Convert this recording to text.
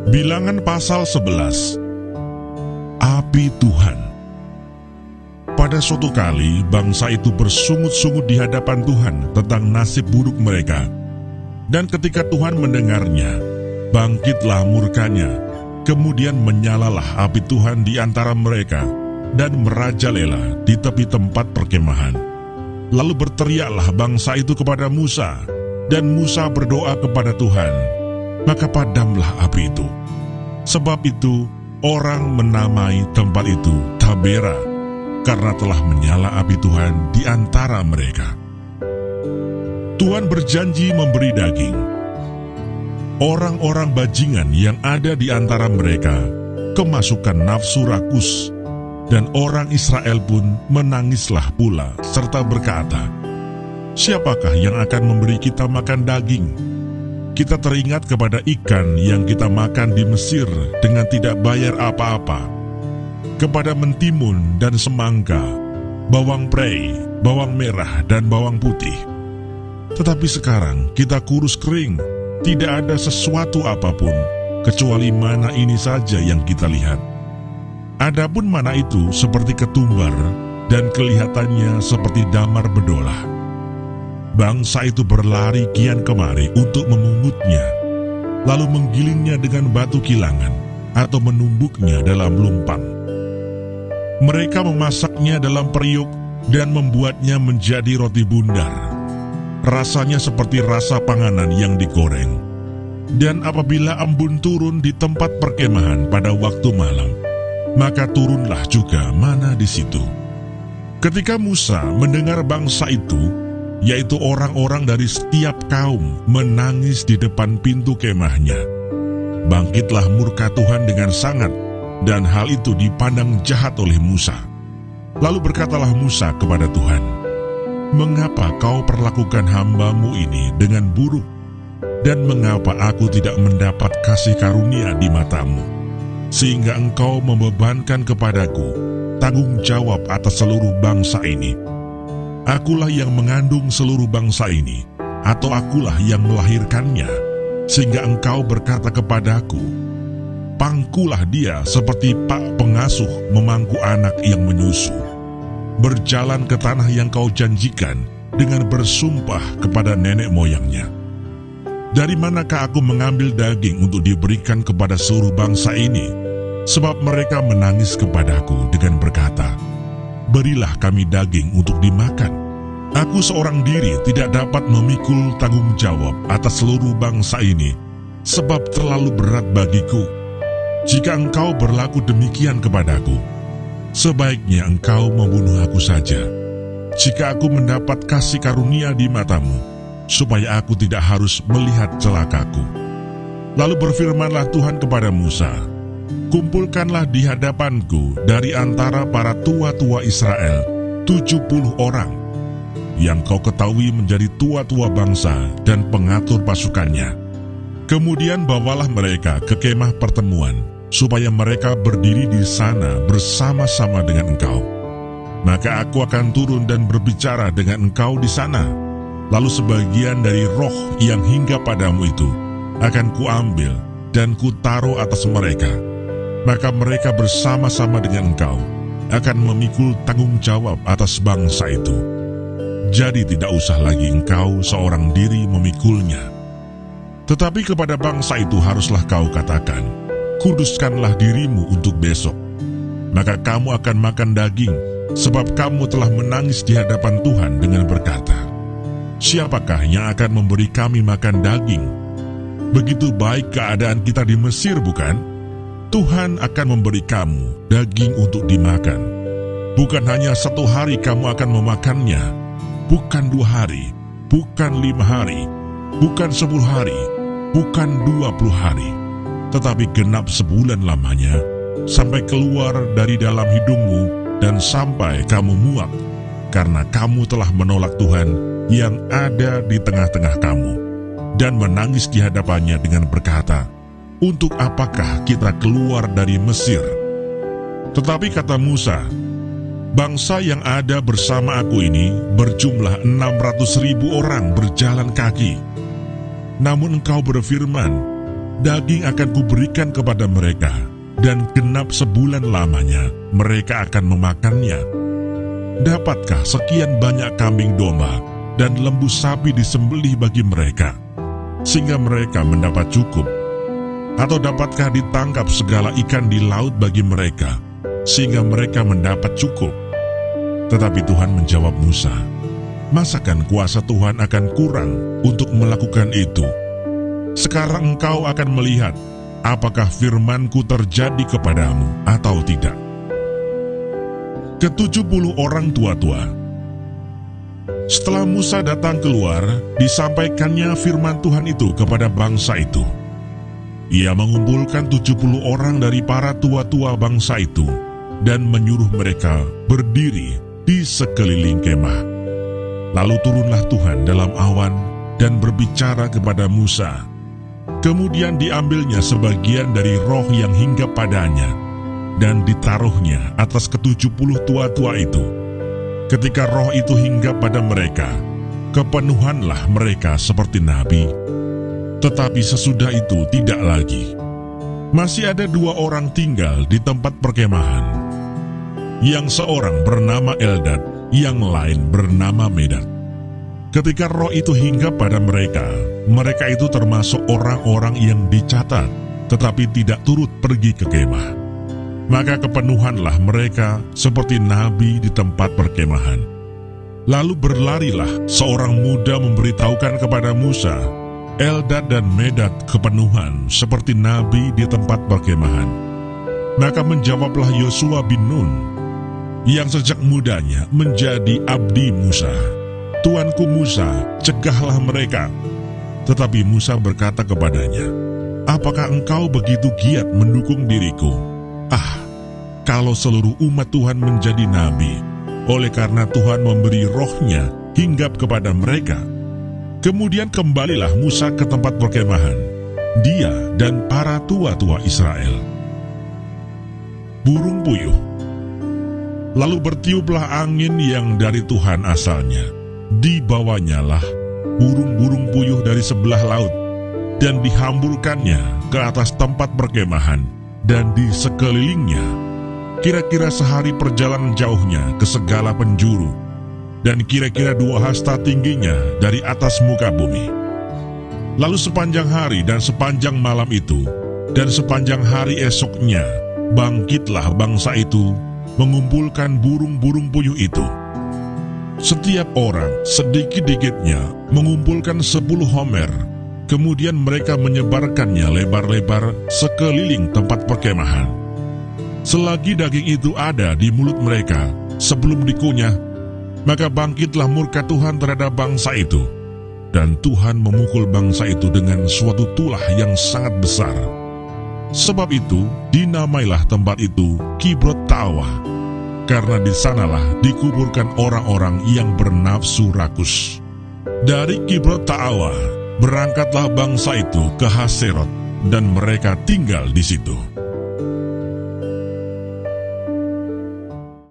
Bilangan pasal 11. Api Tuhan. Pada suatu kali, bangsa itu bersungut-sungut di hadapan Tuhan tentang nasib buruk mereka. Dan ketika Tuhan mendengarnya, bangkitlah murkanya, kemudian menyalalah api Tuhan di antara mereka, dan merajalela di tepi tempat perkemahan. Lalu berteriaklah bangsa itu kepada Musa, dan Musa berdoa kepada Tuhan. Maka padamlah api itu. Sebab itu orang menamai tempat itu Tabera, karena telah menyala api Tuhan di antara mereka. Tuhan berjanji memberi daging. Orang-orang bajingan yang ada di antara mereka kemasukan nafsu rakus, dan orang Israel pun menangislah pula serta berkata, "Siapakah yang akan memberi kita makan daging? Kita teringat kepada ikan yang kita makan di Mesir dengan tidak bayar apa-apa, kepada mentimun dan semangka, bawang prei, bawang merah dan bawang putih. Tetapi sekarang kita kurus kering, tidak ada sesuatu apapun, kecuali mana ini saja yang kita lihat. Adapun mana itu seperti ketumbar, dan kelihatannya seperti damar bedolah." Bangsa itu berlari kian kemari untuk memungutnya, lalu menggilingnya dengan batu kilangan atau menumbuknya dalam lumpang. Mereka memasaknya dalam periuk dan membuatnya menjadi roti bundar. Rasanya seperti rasa panganan yang digoreng. Dan apabila embun turun di tempat perkemahan pada waktu malam, maka turunlah juga mana di situ. Ketika Musa mendengar bangsa itu, yaitu orang-orang dari setiap kaum, menangis di depan pintu kemahnya, bangkitlah murka Tuhan dengan sangat, dan hal itu dipandang jahat oleh Musa. Lalu berkatalah Musa kepada Tuhan, "Mengapa kau perlakukan hamba-Mu ini dengan buruk? Dan mengapa aku tidak mendapat kasih karunia di mata-Mu, sehingga Engkau membebankan kepadaku tanggung jawab atas seluruh bangsa ini? Akulah yang mengandung seluruh bangsa ini, atau akulah yang melahirkannya, sehingga Engkau berkata kepadaku, pangkulah dia seperti pak pengasuh memangku anak yang menyusu. Berjalan ke tanah yang Kau janjikan dengan bersumpah kepada nenek moyangnya. Dari manakah aku mengambil daging untuk diberikan kepada seluruh bangsa ini? Sebab mereka menangis kepadaku dengan berkata, berilah kami daging untuk dimakan. Aku seorang diri tidak dapat memikul tanggung jawab atas seluruh bangsa ini, sebab terlalu berat bagiku. Jika Engkau berlaku demikian kepadaku, sebaiknya Engkau membunuh aku saja, jika aku mendapat kasih karunia di mata-Mu, supaya aku tidak harus melihat celakaku." Lalu berfirmanlah Tuhan kepada Musa, "Kumpulkanlah di hadapanku dari antara para tua-tua Israel 70 orang, yang kau ketahui menjadi tua-tua bangsa dan pengatur pasukannya. Kemudian bawalah mereka ke kemah pertemuan, supaya mereka berdiri di sana bersama-sama dengan engkau. Maka aku akan turun dan berbicara dengan engkau di sana. Lalu sebagian dari roh yang hingga padamu itu akan kuambil dan kutaruh atas mereka. Maka mereka bersama-sama dengan engkau akan memikul tanggung jawab atas bangsa itu. Jadi tidak usah lagi engkau seorang diri memikulnya. Tetapi kepada bangsa itu haruslah kau katakan, kuduskanlah dirimu untuk besok. Maka kamu akan makan daging, sebab kamu telah menangis di hadapan Tuhan dengan berkata, siapakah yang akan memberi kami makan daging? Begitu baik keadaan kita di Mesir, bukan? Tuhan akan memberi kamu daging untuk dimakan. Bukan hanya 1 hari kamu akan memakannya, bukan 2 hari, bukan 5 hari, bukan 10 hari, bukan 20 hari, tetapi genap sebulan lamanya, sampai keluar dari dalam hidungmu dan sampai kamu muak, karena kamu telah menolak Tuhan yang ada di tengah-tengah kamu, dan menangis di hadapannya dengan berkata, untuk apakah kita keluar dari Mesir? Tetapi kata Musa, bangsa yang ada bersama aku ini berjumlah 600.000 orang berjalan kaki. Namun engkau berfirman, daging akan kuberikan kepada mereka, dan genap sebulan lamanya mereka akan memakannya. Dapatkah sekian banyak kambing domba dan lembu sapi disembelih bagi mereka, sehingga mereka mendapat cukup? Atau dapatkah ditangkap segala ikan di laut bagi mereka, sehingga mereka mendapat cukup? Tetapi Tuhan menjawab Musa, masakan kuasa Tuhan akan kurang untuk melakukan itu? Sekarang engkau akan melihat apakah firman-Ku terjadi kepadamu atau tidak. Ke-70 orang tua-tua. Setelah Musa datang keluar, disampaikannya firman Tuhan itu kepada bangsa itu. Ia mengumpulkan 70 orang dari para tua-tua bangsa itu dan menyuruh mereka berdiri di sekeliling kemah. Lalu turunlah Tuhan dalam awan dan berbicara kepada Musa. Kemudian diambilnya sebagian dari roh yang hinggap padanya dan ditaruhnya atas ke-70 tua-tua itu. Ketika roh itu hinggap pada mereka, kepenuhanlah mereka seperti nabi. Tetapi sesudah itu tidak lagi. Masih ada 2 orang tinggal di tempat perkemahan. Yang seorang bernama Eldad, yang lain bernama Medad. Ketika roh itu hinggap pada mereka, mereka itu termasuk orang-orang yang dicatat, tetapi tidak turut pergi ke kemah. Maka kepenuhanlah mereka seperti nabi di tempat perkemahan. Lalu berlarilah seorang muda memberitahukan kepada Musa, Eldad dan Medad kepenuhan seperti nabi di tempat perkemahan. Maka menjawablah Yosua bin Nun, yang sejak mudanya menjadi abdi Musa, Tuanku Musa, cegahlah mereka. Tetapi Musa berkata kepadanya, apakah engkau begitu giat mendukung diriku? Kalau seluruh umat Tuhan menjadi nabi, oleh karena Tuhan memberi rohnya hinggap kepada mereka. Kemudian kembalilah Musa ke tempat perkemahan, dia dan para tua-tua Israel. Burung puyuh. Lalu bertiuplah angin yang dari Tuhan asalnya. Dibawanya lah burung-burung puyuh dari sebelah laut, dan dihamburkannya ke atas tempat perkemahan dan di sekelilingnya, kira-kira sehari perjalanan jauhnya ke segala penjuru, dan kira-kira 2 hasta tingginya dari atas muka bumi. Lalu sepanjang hari dan sepanjang malam itu, dan sepanjang hari esoknya, bangkitlah bangsa itu mengumpulkan burung-burung puyuh itu. Setiap orang sedikit-dikitnya mengumpulkan 10 homer. Kemudian mereka menyebarkannya lebar-lebar sekeliling tempat perkemahan. Selagi daging itu ada di mulut mereka sebelum dikunyah, maka bangkitlah murka Tuhan terhadap bangsa itu, dan Tuhan memukul bangsa itu dengan suatu tulah yang sangat besar. Sebab itu dinamailah tempat itu Kibrot Ta'wa, karena di sanalah dikuburkan orang-orang yang bernafsu rakus. Dari Kibrot Ta'wa berangkatlah bangsa itu ke Haserot, dan mereka tinggal di situ.